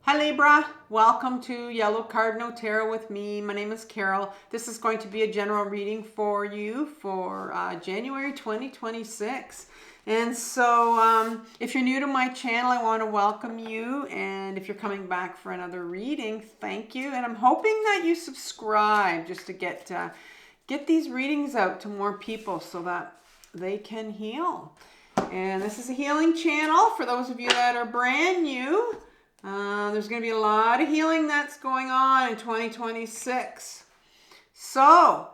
Hi Libra, welcome to Yellow Card No Tarot with me. My name is Carole. This is going to be a general reading for you for January 2026. And so if you're new to my channel, I want to welcome you. And if you're coming back for another reading, thank you. And I'm hoping that you subscribe just to get these readings out to more people so that they can heal. And this is a healing channel for those of you that are brand new. There's going to be a lot of healing that's going on in 2026. So,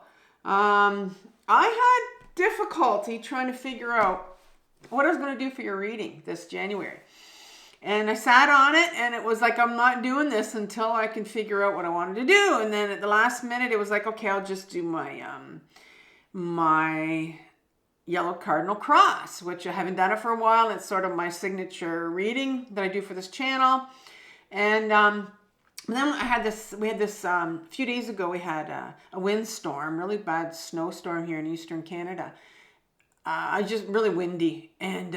I had difficulty trying to figure out what I was going to do for your reading this January. And I sat on it and it was like, I'm not doing this until I can figure out what I wanted to do. And then at the last minute, it was like, okay, I'll just do my yellow cardinal cross, which I haven't done it for a while. It's sort of my signature reading that I do for this channel. And then we had this a few days ago, we had a windstorm, really bad snowstorm here in Eastern Canada. Just really windy. And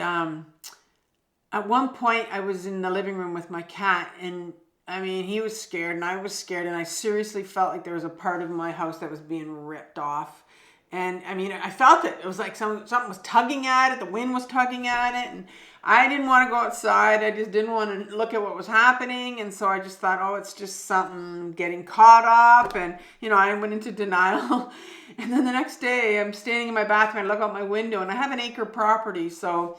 at one point I was in the living room with my cat, and I mean, he was scared and I was scared, and I seriously felt like there was a part of my house that was being ripped off. And I mean, I felt it. It was like something was tugging at it. The wind was tugging at it. And I didn't want to go outside. I just didn't want to look at what was happening. And so I just thought, oh, it's just something getting caught up. And, you know, I went into denial. And then the next day I'm standing in my bathroom. I look out my window, and I have an acre property. So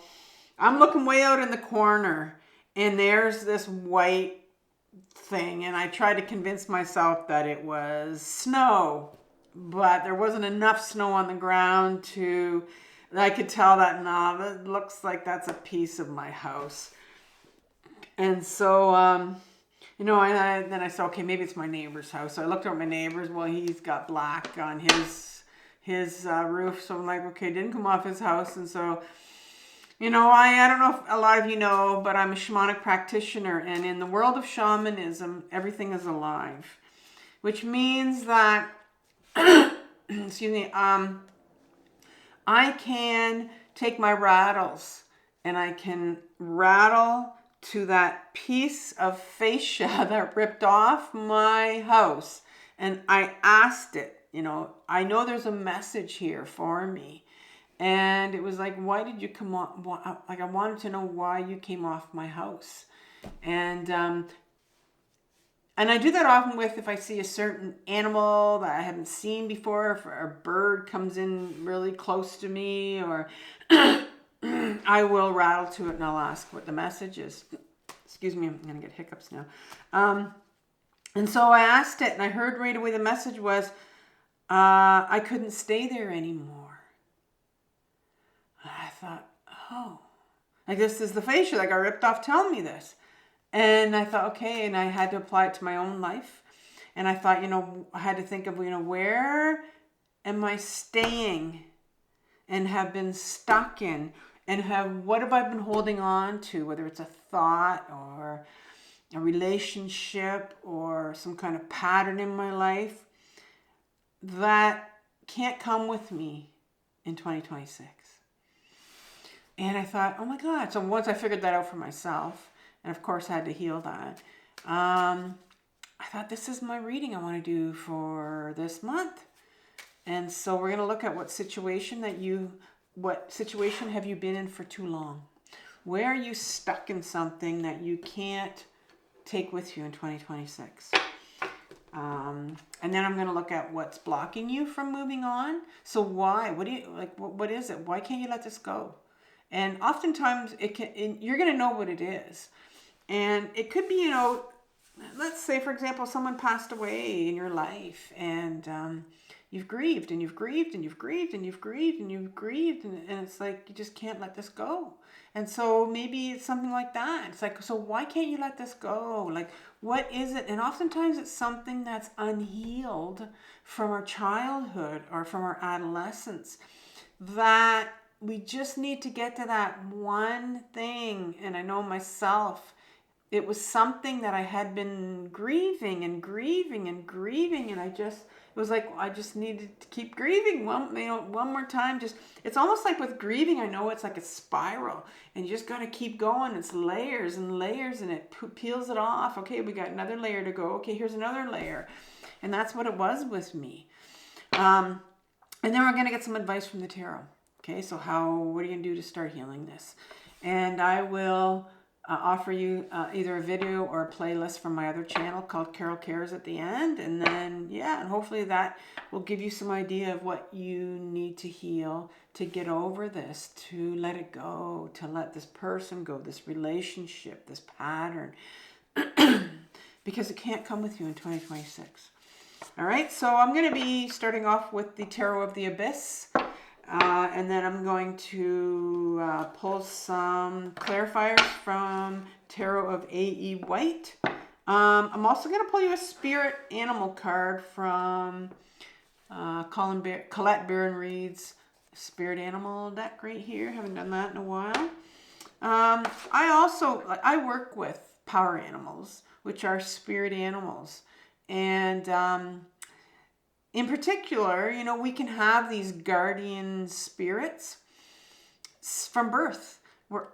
I'm looking way out in the corner, and there's this white thing. And I tried to convince myself that it was snow. But there wasn't enough snow on the ground I could tell that, no, that looks like that's a piece of my house. And so, then I said, okay, maybe it's my neighbor's house. So I looked at my neighbor's. Well, he's got black on his roof. So I'm like, okay, didn't come off his house. And so, you know, I don't know if a lot of you know, but I'm a shamanic practitioner. And in the world of shamanism, everything is alive, which means that excuse me, I can take my rattles and I can rattle to that piece of fascia that ripped off my house. And I asked it, you know, I know there's a message here for me. And it was like, why did you come on? Like, I wanted to know why you came off my house. And I do that often with if I see a certain animal that I haven't seen before, if a bird comes in really close to me, or I will rattle to it and I'll ask what the message is. Excuse me, I'm going to get hiccups now. And so I asked it, and I heard right away the message was, I couldn't stay there anymore. I thought, oh, I guess this is the fascia that got ripped off telling me this. And I thought, okay, and I had to apply it to my own life. And I thought, you know, I had to think of, you know, where am I staying and have been stuck in, and what have I been holding on to, whether it's a thought or a relationship or some kind of pattern in my life that can't come with me in 2026. And I thought, oh my God. So once I figured that out for myself, and of course had to heal that, I thought, this is my reading I want to do for this month. And so we're going to look at what situation have you been in for too long? Where are you stuck in something that you can't take with you in 2026? And then I'm going to look at what's blocking you from moving on. So why? What is it? Why can't you let this go? And oftentimes you're going to know what it is. And it could be, you know, let's say, for example, someone passed away in your life, and you've grieved and you've grieved and you've grieved and you've grieved and you've grieved. And it's like, you just can't let this go. And so maybe it's something like that. It's like, so why can't you let this go? Like, what is it? And oftentimes it's something that's unhealed from our childhood or from our adolescence, that we just need to get to that one thing. And I know myself, it was something that I had been grieving and grieving and grieving, and it was like I just needed to keep grieving one more time. It's almost like with grieving, I know it's like a spiral, and you just got to keep going. It's layers and layers, and it peels it off. Okay, we got another layer to go. Okay, here's another layer, and that's what it was with me. And then we're going to get some advice from the tarot. Okay, so what are you going to do to start healing this? And I will offer you either a video or a playlist from my other channel called Carole Cares at the end. And then, and hopefully that will give you some idea of what you need to heal to get over this, to let it go, to let this person go, this relationship, this pattern, because it can't come with you in 2026. All right, so I'm going to be starting off with the Tarot of the Abyss. And then I'm going to pull some clarifiers from Tarot of A.E. White. I'm also going to pull you a spirit animal card from Colette Baron-Reid's spirit animal deck right here. Haven't done that in a while. I work with power animals, which are spirit animals. And in particular, we can have these guardian spirits from birth.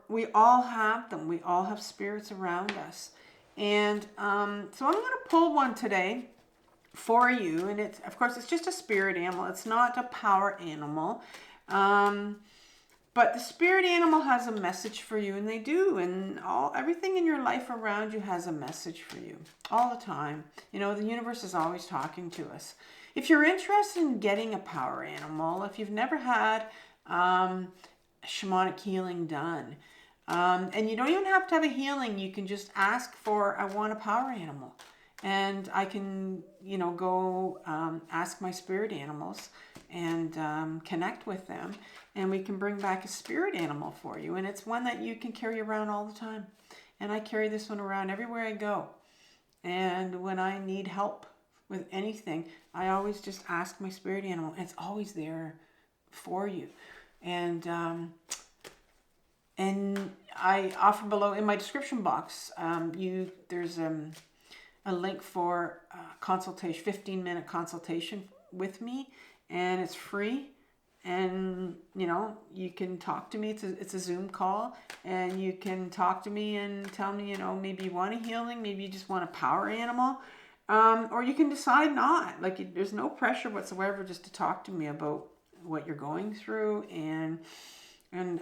We all have them. We all have spirits around us. And so I'm going to pull one today for you. And of course, it's just a spirit animal. It's not a power animal. But the spirit animal has a message for you, and they do. And everything in your life around you has a message for you all the time. The universe is always talking to us. If you're interested in getting a power animal, if you've never had shamanic healing done, and you don't even have to have a healing, you can just ask for, I want a power animal. And I can, go ask my spirit animals and connect with them. And we can bring back a spirit animal for you. And it's one that you can carry around all the time. And I carry this one around everywhere I go. And when I need help with anything, I always just ask my spirit animal. It's always there for you. And I offer below in my description box, there's a link for consultation, 15-minute consultation with me, and it's free. And you can talk to me. It's a Zoom call, and you can talk to me and tell me, maybe you want a healing, maybe you just want a power animal. Or you can decide not. There's no pressure whatsoever just to talk to me about what you're going through, and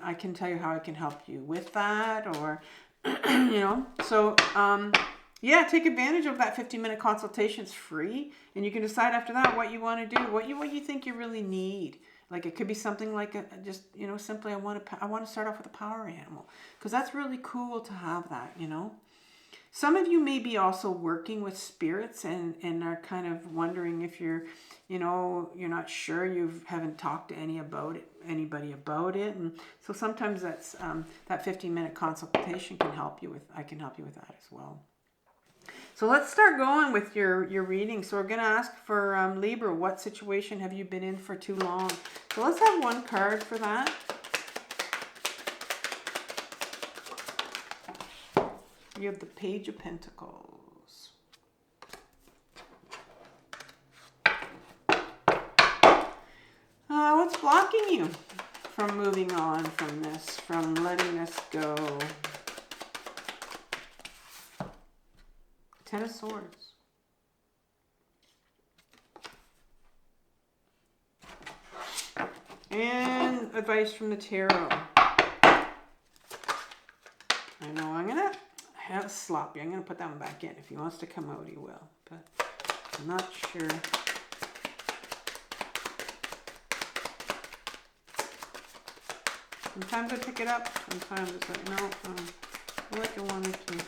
I can tell you how I can help you with that, or So take advantage of that 15-minute consultation. It's free, and you can decide after that what you want to do, what you think you really need. It could be something like simply I want to start off with a power animal, because that's really cool to have that. Some of you may be also working with spirits and are kind of wondering if you're not sure, you haven't talked to anybody about it. And so sometimes that's that 15-minute consultation can help you with. I can help you with that as well. So let's start going with your reading. So we're going to ask for Libra, what situation have you been in for too long? So let's have one card for that. You have the Page of Pentacles. What's blocking you from moving on from this, from letting this go? Ten of Swords. And advice from the tarot. I know I'm going to have sloppy. I'm going to put that one back in. If he wants to come out, he will. But I'm not sure. Sometimes I pick it up. Sometimes it's like, no, I like your one or two.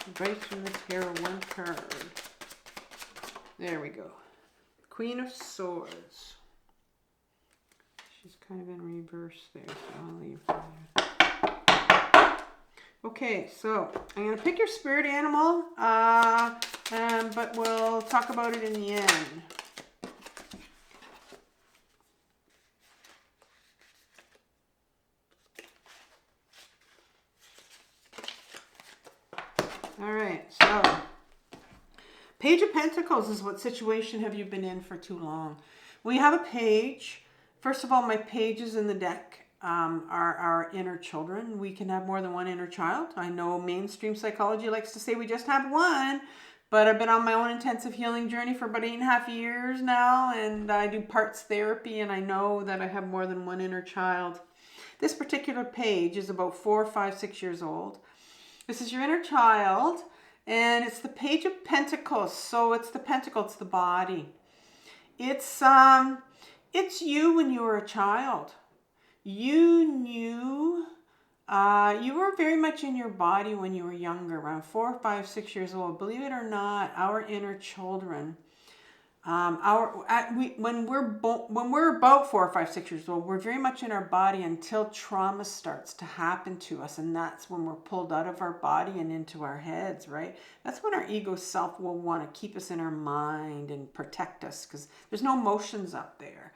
Advice from the tarot, one card. There we go. Queen of Swords. She's kind of in reverse there, so I'll leave her there. Okay, so I'm going to pick your spirit animal, but we'll talk about it in the end. All right, so Page of Pentacles is what situation have you been in for too long? We have a page. First of all, my pages in the deck are our inner children. We can have more than one inner child. I know mainstream psychology likes to say we just have one, but I've been on my own intensive healing journey for about 8.5 years now, and I do parts therapy, and I know that I have more than one inner child. This particular page is about 4, 5, 6 years old. This is your inner child, and it's the Page of Pentacles. So it's the pentacle, it's the body. It's you when you were a child. You knew, you were very much in your body when you were younger, around 4, 5, 6 years old. Believe it or not, our inner children, when we're about 4, 5, 6 years old, we're very much in our body until trauma starts to happen to us, and that's when we're pulled out of our body and into our heads, right? That's when our ego self will want to keep us in our mind and protect us, because there's no emotions up there.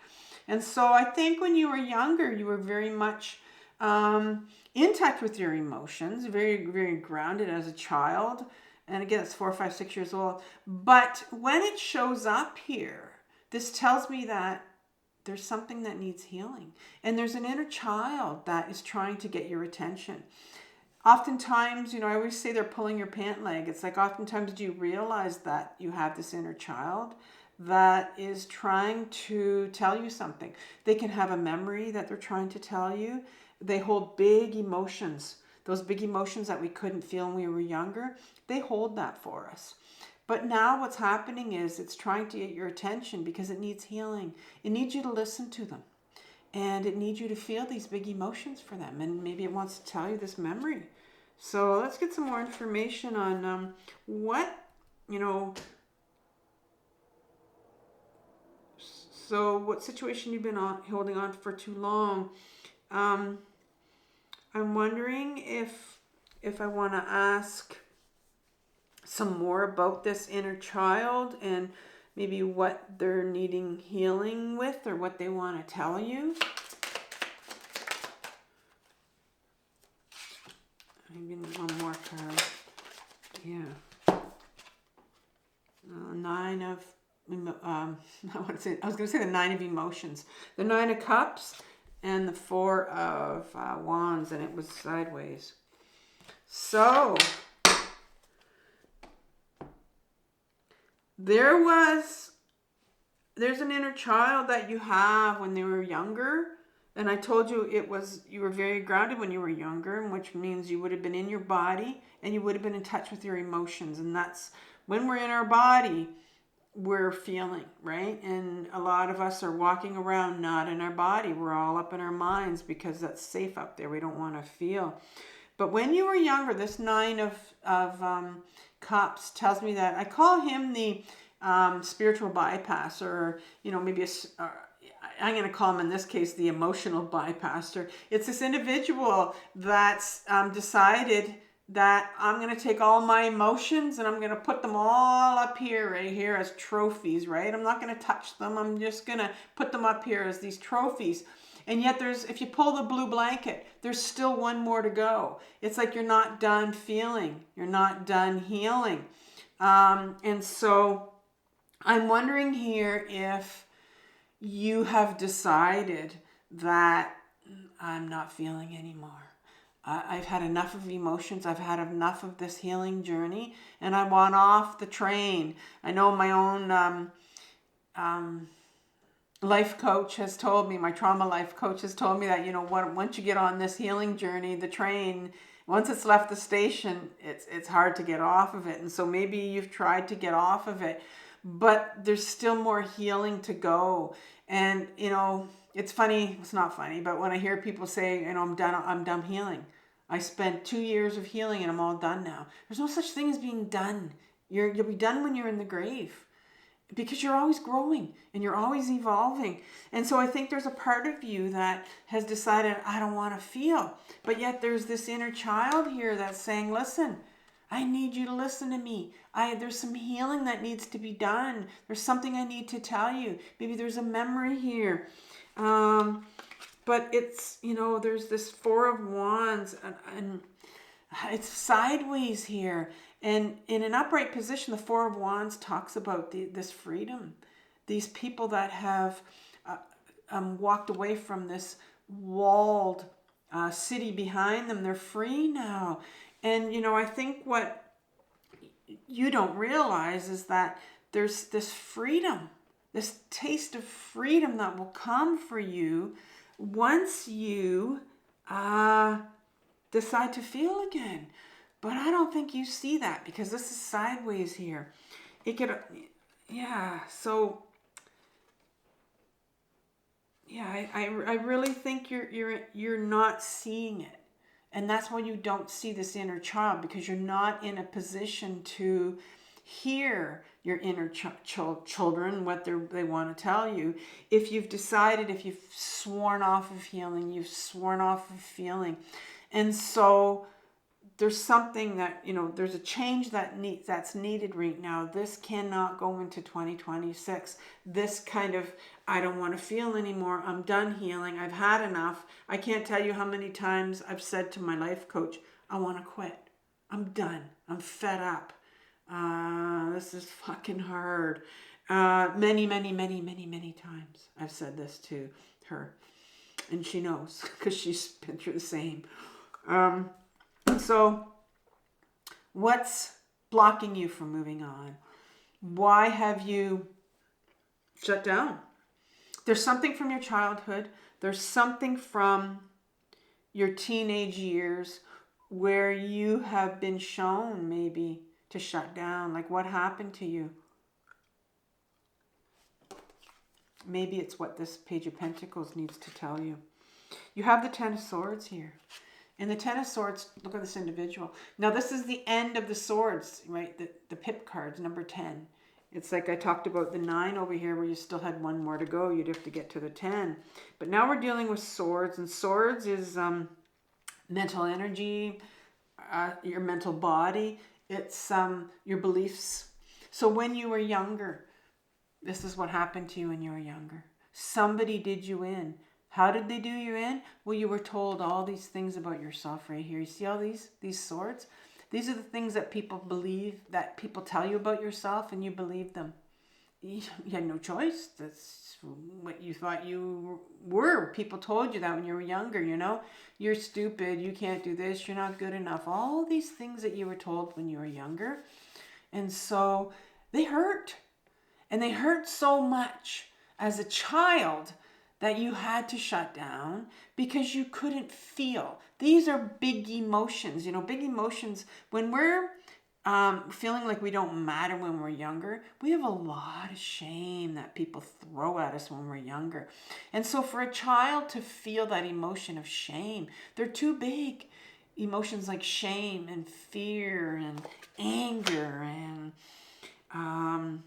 And so I think when you were younger, you were very much in touch with your emotions, very, very grounded as a child. And again, it's 4, 5, 6 years old. But when it shows up here, this tells me that there's something that needs healing. And there's an inner child that is trying to get your attention. Oftentimes, I always say they're pulling your pant leg. It's like oftentimes do you realize that you have this inner child that is trying to tell you something. They can have a memory that they're trying to tell you. They hold big emotions. Those big emotions that we couldn't feel when we were younger, they hold that for us. But now what's happening is it's trying to get your attention because it needs healing. It needs you to listen to them. And it needs you to feel these big emotions for them. And maybe it wants to tell you this memory. So let's get some more information on so what situation you've been holding on for too long. I'm wondering if I want to ask some more about this inner child and maybe what they're needing healing with or what they want to tell you. Maybe one more card. Yeah. 9 of I was going to say the 9 of emotions. The 9 of cups and the 4 of wands, and it was sideways. So there's an inner child that you have when they were younger. And I told you you were very grounded when you were younger, which means you would have been in your body and you would have been in touch with your emotions. And that's when we're in our body, we're feeling, right? And a lot of us are walking around not in our body. We're all up in our minds because that's safe up there. We don't want to feel. But when you were younger, this 9 of cups tells me that I call him the spiritual bypass, or maybe I'm going to call him in this case the emotional bypasser. It's this individual that's decided that I'm going to take all my emotions and I'm going to put them all up here, right here as trophies, right? I'm not going to touch them. I'm just going to put them up here as these trophies. And yet if you pull the blue blanket, there's still one more to go. It's like you're not done feeling. You're not done healing. And so I'm wondering here if you have decided that I'm not feeling anymore. I've had enough of emotions. I've had enough of this healing journey, and I want off the train. I know my own life coach has told me, my trauma life coach has told me that, once you get on this healing journey, the train, once it's left the station, it's hard to get off of it. And so maybe you've tried to get off of it, but there's still more healing to go. And, it's funny, it's not funny, but when I hear people say, I'm done healing. I spent 2 years of healing and I'm all done now. There's no such thing as being done. You'll be done when you're in the grave, because you're always growing and you're always evolving. And so I think there's a part of you that has decided, I don't want to feel. But yet there's this inner child here that's saying, listen, I need you to listen to me. There's some healing that needs to be done. There's something I need to tell you. Maybe there's a memory here. But it's, there's this 4 of wands and it's sideways here. And in an upright position, the Four of Wands talks about this freedom. These people that have walked away from this walled city behind them, they're free now. And, you know, I think what you don't realize is that there's this freedom, this taste of freedom that will come for you once you decide to feel again. But I don't think you see that because this is sideways here. It could, yeah, so, yeah, I really think you're not seeing it. And that's why you don't see this inner child, because you're not in a position to hear your inner children, what they want to tell you. If you've decided, if you've sworn off of healing, you've sworn off of feeling. And so there's something that, you know, there's a change that's needed right now. This cannot go into 2026. This kind of, I don't want to feel anymore. I'm done healing. I've had enough. I can't tell you how many times I've said to my life coach, I want to quit. I'm done. I'm fed up. This is fucking hard. Many times I've said this to her. And she knows because she's been through the same. So what's blocking you from moving on? Why have you shut down? There's something from your childhood. There's something from your teenage years where you have been shown maybe to shut down. Like, what happened to you? Maybe it's what this Page of Pentacles needs to tell you. You have the Ten of Swords here. And the Ten of Swords, look at this individual. Now, this is the end of the swords, right? The pip cards, number 10. It's like I talked about the 9 over here where you still had one more to go. You'd have to get to the 10. But now we're dealing with swords. And swords is mental energy, your mental body. It's your beliefs. So when you were younger, this is what happened to you when you were younger. Somebody did you in. How did they do you in? Well, you were told all these things about yourself right here. You see all these swords? These are the things that people believe, that people tell you about yourself, and you believe them. You had no choice. That's what you thought you were. People told you that when you were younger, you know. You're stupid. You can't do this. You're not good enough. All these things that you were told when you were younger. And so they hurt. And they hurt so much as a child that you had to shut down because you couldn't feel. These are big emotions. You know, big emotions. When we're feeling like we don't matter when we're younger, we have a lot of shame that people throw at us when we're younger. And so for a child to feel that emotion of shame, they're too big. Emotions like shame and fear and anger and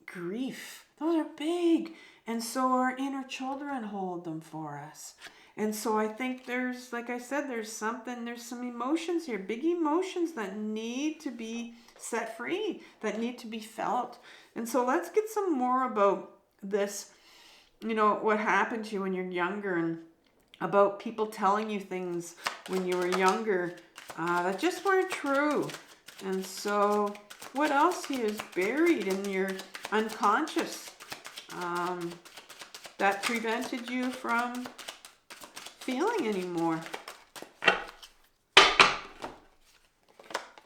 grief, those are big. And so our inner children hold them for us. And so I think there's, like I said, there's some emotions here, big emotions that need to be set free, that need to be felt. And so let's get some more about this, you know, what happened to you when you're younger, and about people telling you things when you were younger that just weren't true. And so what else here is buried in your unconscious that prevented you from feeling anymore?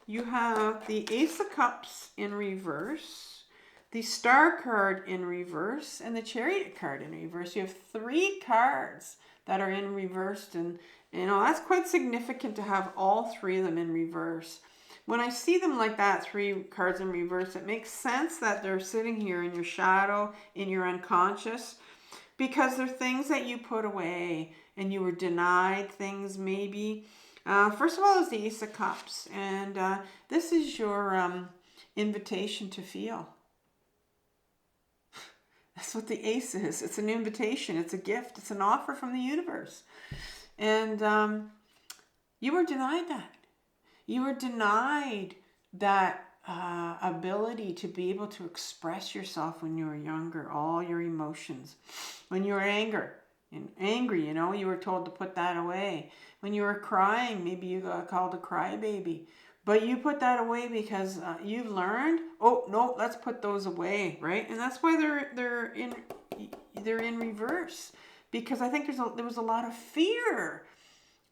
You have the Ace of Cups in reverse, the Star card in reverse, and the Chariot card in reverse. You have 3 cards that are in reverse, and you know that's quite significant to have all 3 of them in reverse. When I see them like that, 3 cards in reverse, it makes sense that they're sitting here in your shadow, in your unconscious, because they're things that you put away and you were denied things maybe. First of all is the Ace of Cups, and this is your invitation to feel. That's what the Ace is. It's an invitation. It's a gift. It's an offer from the universe. And you were denied that. You were denied that ability to be able to express yourself when you were younger, all your emotions. When you were angry, you know, you were told to put that away. When you were crying, maybe you got called a crybaby. But you put that away because you've learned, oh no, let's put those away, right? And that's why they're in reverse, because I think there was a lot of fear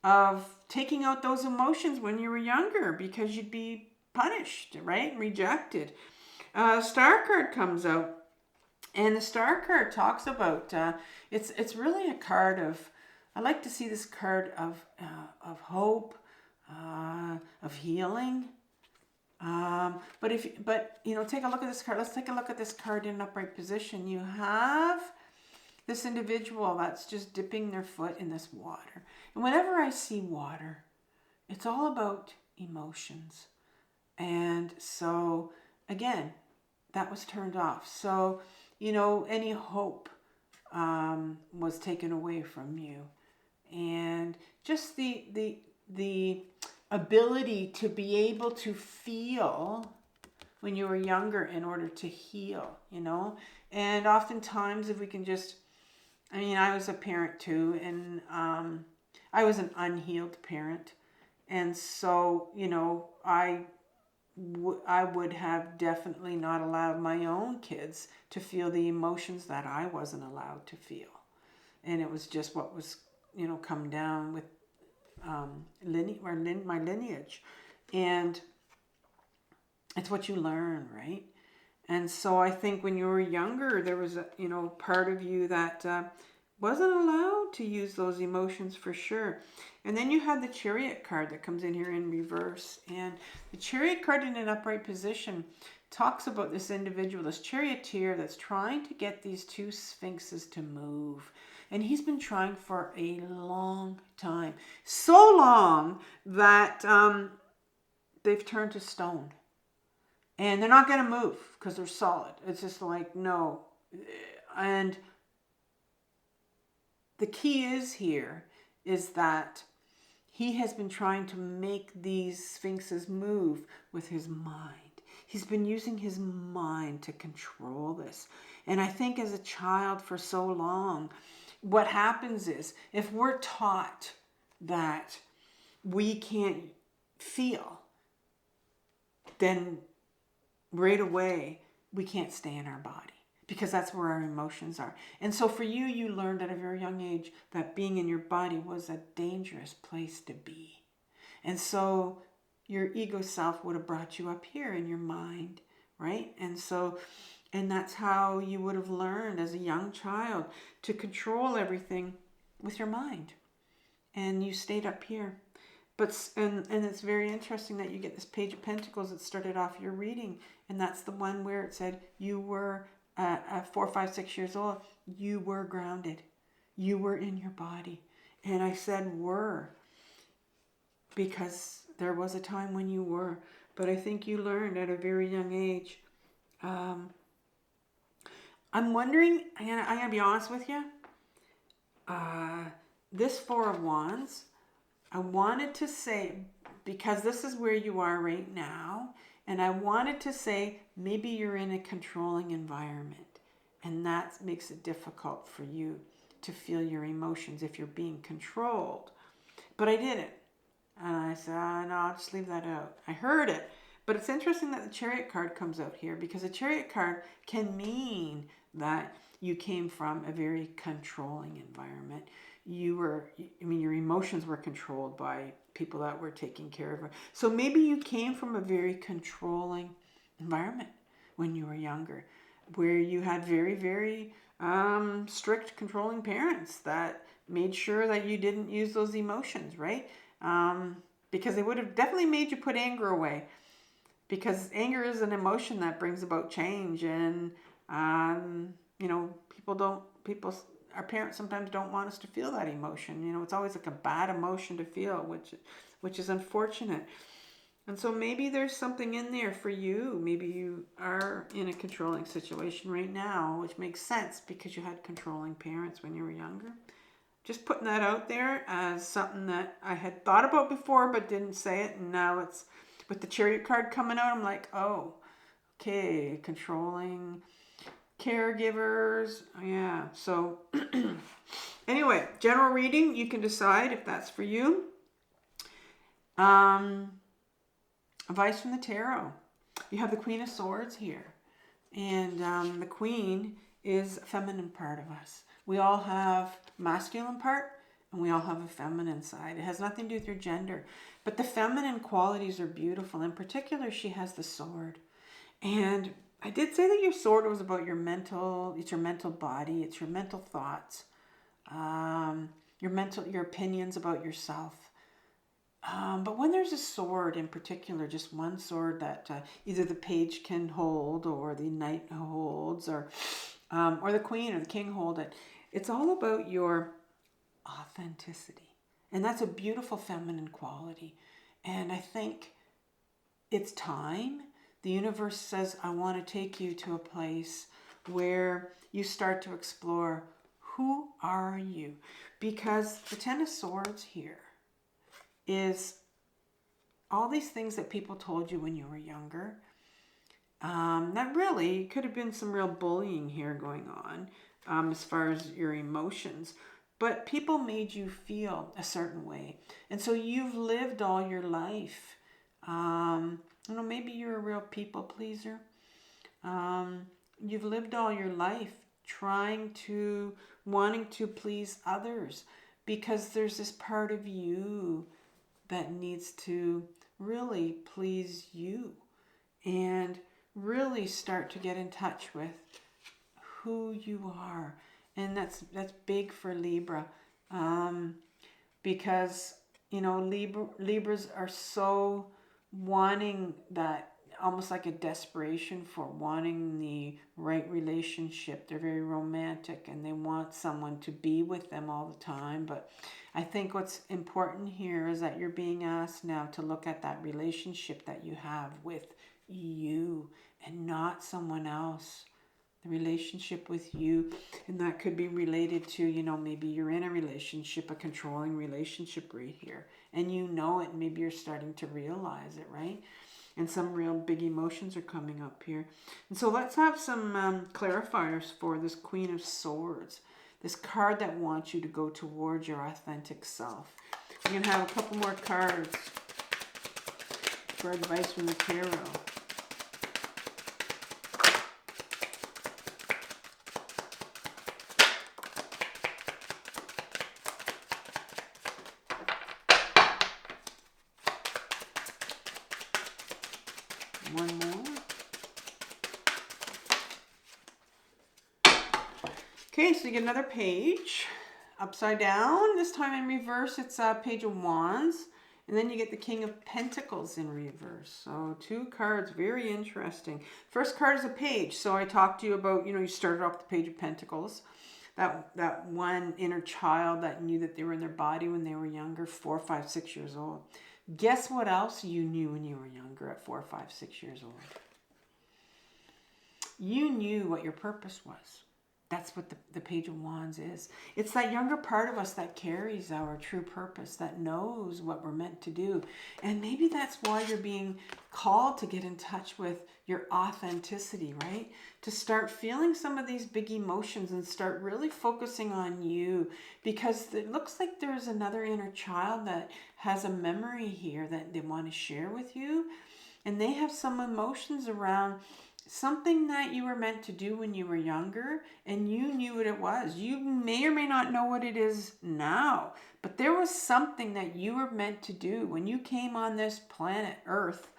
of taking out those emotions when you were younger because you'd be punished, right? Rejected. Star card comes out, and the star card talks about it's really a card of, I like to see this card of hope, of healing. But take a look at this card. Let's take a look at this card in an upright position. You have this individual that's just dipping their foot in this water. And whenever I see water, it's all about emotions. And so, again, that was turned off. So, any hope was taken away from you. And just the ability to be able to feel when you were younger in order to heal, And oftentimes if we can just, I was a parent too, and I was an unhealed parent. And so, I would have definitely not allowed my own kids to feel the emotions that I wasn't allowed to feel. And it was just what was, come down with my lineage. And it's what you learn, right? And so I think when you were younger, there was a, part of you that wasn't allowed to use those emotions for sure. And then you have the Chariot card that comes in here in reverse. And the Chariot card in an upright position talks about this individual, this charioteer that's trying to get these two sphinxes to move. And he's been trying for a long time. So long that they've turned to stone. And they're not going to move because they're solid. It's just like, no. And the key is that he has been trying to make these sphinxes move with his mind. He's been using his mind to control this. And I think as a child for so long, what happens is if we're taught that we can't feel, then right away we can't stay in our body, because that's where our emotions are. And so for you, you learned at a very young age that being in your body was a dangerous place to be. And so your ego self would have brought you up here in your mind, right? And that's how you would have learned as a young child to control everything with your mind. And you stayed up here. And it's very interesting that you get this Page of Pentacles that started off your reading. And that's the one where it said you were at 4, 5, 6 years old, you were grounded. You were in your body. And I said were, because there was a time when you were. But I think you learned at a very young age. I'm wondering, I'm going to be honest with you. This Four of Wands, I wanted to say, because this is where you are right now, and I wanted to say maybe you're in a controlling environment, and that makes it difficult for you to feel your emotions if you're being controlled. But I didn't. And I said, no, I'll just leave that out. I heard it. But it's interesting that the Chariot card comes out here, because a Chariot card can mean that you came from a very controlling environment. Your emotions were controlled by people that were taking care of her. So maybe you came from a very controlling environment when you were younger, where you had very, very strict, controlling parents that made sure that you didn't use those emotions, right? Because they would have definitely made you put anger away, because anger is an emotion that brings about change. And our parents sometimes don't want us to feel that emotion. It's always like a bad emotion to feel, which is unfortunate. And so maybe there's something in there for you. Maybe you are in a controlling situation right now, which makes sense because you had controlling parents when you were younger. Just putting that out there as something that I had thought about before but didn't say it. And now it's with the Chariot card coming out, I'm like, oh, okay, controlling caregivers. Yeah. So anyway, general reading, you can decide if that's for you. advice from the tarot. You have the Queen of Swords here. And the Queen is a feminine part of us. We all have masculine part and we all have a feminine side. It has nothing to do with your gender. But the feminine qualities are beautiful. In particular, she has the sword. And I did say that your sword was about your mental, it's your mental body, it's your mental thoughts, your opinions about yourself. But when there's a sword in particular, just one sword that either the page can hold or the knight holds or the queen or the king hold it, it's all about your authenticity. And that's a beautiful feminine quality. And I think it's time. The universe says, I want to take you to a place where you start to explore, who are you? Because the Ten of Swords here is all these things that people told you when you were younger. That really could have been some real bullying here going on as far as your emotions. But people made you feel a certain way. And so you've lived all your life. Maybe you're a real people pleaser. You've lived all your life wanting to please others because there's this part of you that needs to really please you and really start to get in touch with who you are. And that's big for Libra, because Libras are so wanting that, almost like a desperation for wanting the right relationship. They're very romantic and they want someone to be with them all the time. But I think what's important here is that you're being asked now to look at that relationship that you have with you and not someone else. The relationship with you, and that could be related to, maybe you're in a relationship, a controlling relationship right here, and you know it, and maybe you're starting to realize it, right? And some real big emotions are coming up here. And so let's have some clarifiers for this Queen of Swords, this card that wants you to go towards your authentic self. We're going to have a couple more cards for advice from the tarot. One more. Okay, so you get another page upside down. This time in reverse, it's a Page of Wands. And then you get the King of Pentacles in reverse. So 2 cards, very interesting. First card is a page. So I talked to you about, you started off the Page of Pentacles. That one inner child that knew that they were in their body when they were younger, 4, 5, 6 years old. Guess what else you knew when you were younger at 4, 5, 6 years old? You knew what your purpose was. That's what the Page of Wands is. It's that younger part of us that carries our true purpose, that knows what we're meant to do. And maybe that's why you're being called to get in touch with your authenticity, right? To start feeling some of these big emotions and start really focusing on you, because it looks like there's another inner child that has a memory here that they want to share with you. And they have some emotions around something that you were meant to do when you were younger, and you knew what it was. You may or may not know what it is now, but there was something that you were meant to do when you came on this planet Earth.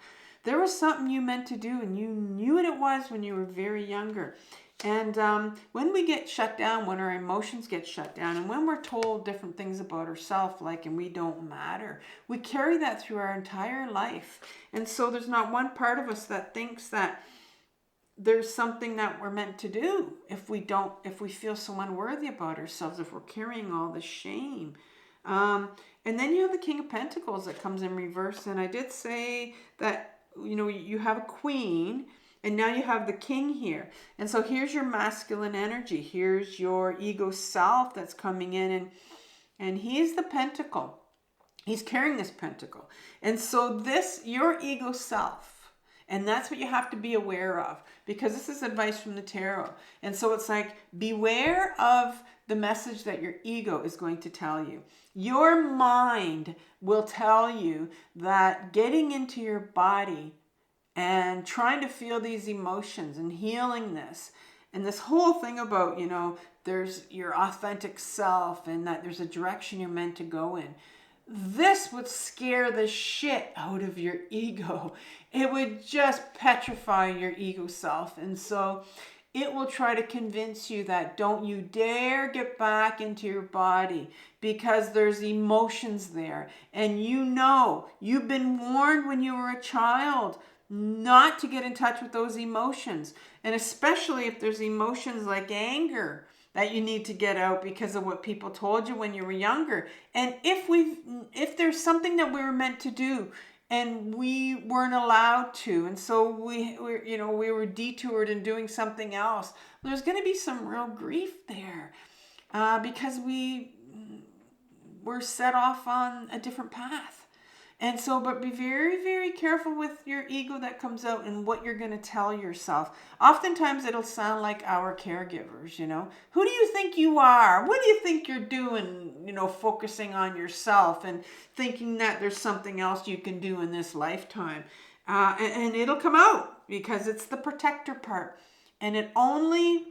There was something you meant to do, and you knew what it was when you were very younger. And when we get shut down, when our emotions get shut down, and when we're told different things about ourselves, and we don't matter, we carry that through our entire life. And so there's not one part of us that thinks that there's something that we're meant to do if we feel so unworthy about ourselves, if we're carrying all this shame. And then you have the King of Pentacles that comes in reverse. And I did say that, you have a queen, and now you have the king here. And so here's your masculine energy. Here's your ego self that's coming in, and he's the pentacle. He's carrying this pentacle. And so your ego self And that's what you have to be aware of, because this is advice from the tarot. And so it's like, beware of the message that your ego is going to tell you. Your mind will tell you that getting into your body and trying to feel these emotions and healing this, and this whole thing about, you know, there's your authentic self and that there's a direction you're meant to go in. This would scare the shit out of your ego. It would just petrify your ego self. And so it will try to convince you that don't you dare get back into your body, because there's emotions there. And you know, you've been warned when you were a child not to get in touch with those emotions. And especially if there's emotions like anger that you need to get out because of what people told you when you were younger. And if there's something that we were meant to do and we weren't allowed to, and so we were detoured and doing something else, there's going to be some real grief there, because we were set off on a different path. And so, but be very, very careful with your ego that comes out and what you're going to tell yourself. Oftentimes it'll sound like our caregivers, you know. Who do you think you are? What do you think you're doing, you know, focusing on yourself and thinking that there's something else you can do in this lifetime? And it'll come out because it's the protector part. And it only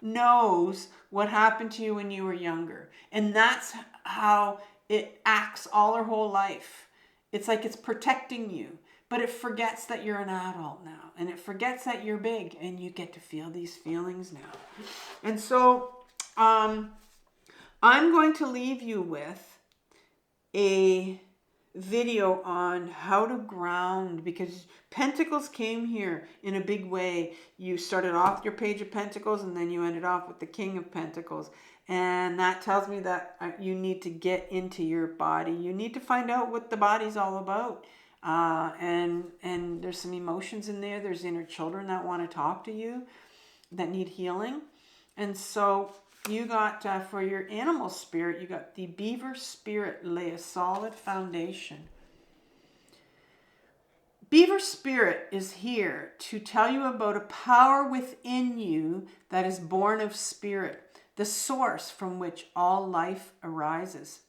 knows what happened to you when you were younger. And that's how it acts all our whole life. It's like it's protecting you, but it forgets that you're an adult now, and it forgets that you're big and you get to feel these feelings now. And so I'm going to leave you with a video on how to ground, because Pentacles came here in a big way. You started off your Page of Pentacles and then you ended off with the King of Pentacles. And that tells me that you need to get into your body. You need to find out what the body's all about. And there's some emotions in there. There's inner children that want to talk to you, that need healing. And so you got, for your animal spirit, you got the beaver spirit, lay a solid foundation. Beaver spirit is here to tell you about a power within you that is born of spirit, the source from which all life arises.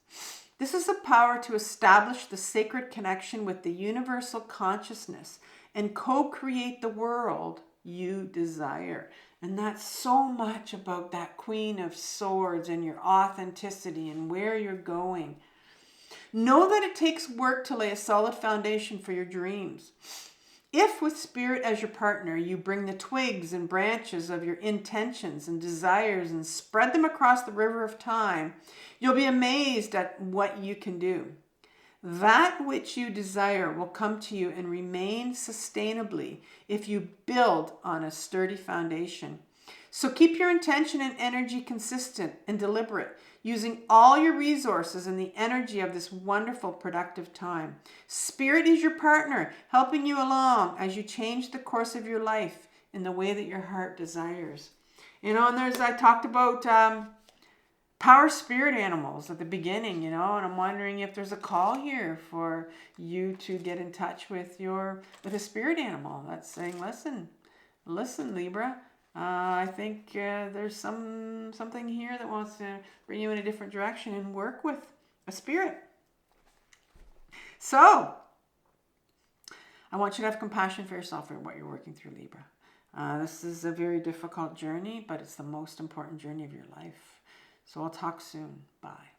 This is the power to establish the sacred connection with the universal consciousness and co-create the world you desire. And that's so much about that Queen of Swords and your authenticity and where you're going. Know that it takes work to lay a solid foundation for your dreams. If with spirit as your partner, you bring the twigs and branches of your intentions and desires and spread them across the river of time, you'll be amazed at what you can do. That which you desire will come to you and remain sustainably if you build on a sturdy foundation. So keep your intention and energy consistent and deliberate, using all your resources and the energy of this wonderful, productive time. Spirit is your partner, helping you along as you change the course of your life in the way that your heart desires. You know, and I talked about power spirit animals at the beginning, you know, and I'm wondering if there's a call here for you to get in touch with a spirit animal that's saying, listen, Libra. I think there's something here that wants to bring you in a different direction and work with a spirit. So, I want you to have compassion for yourself and what you're working through, Libra. This is a very difficult journey, but it's the most important journey of your life. So I'll talk soon. Bye.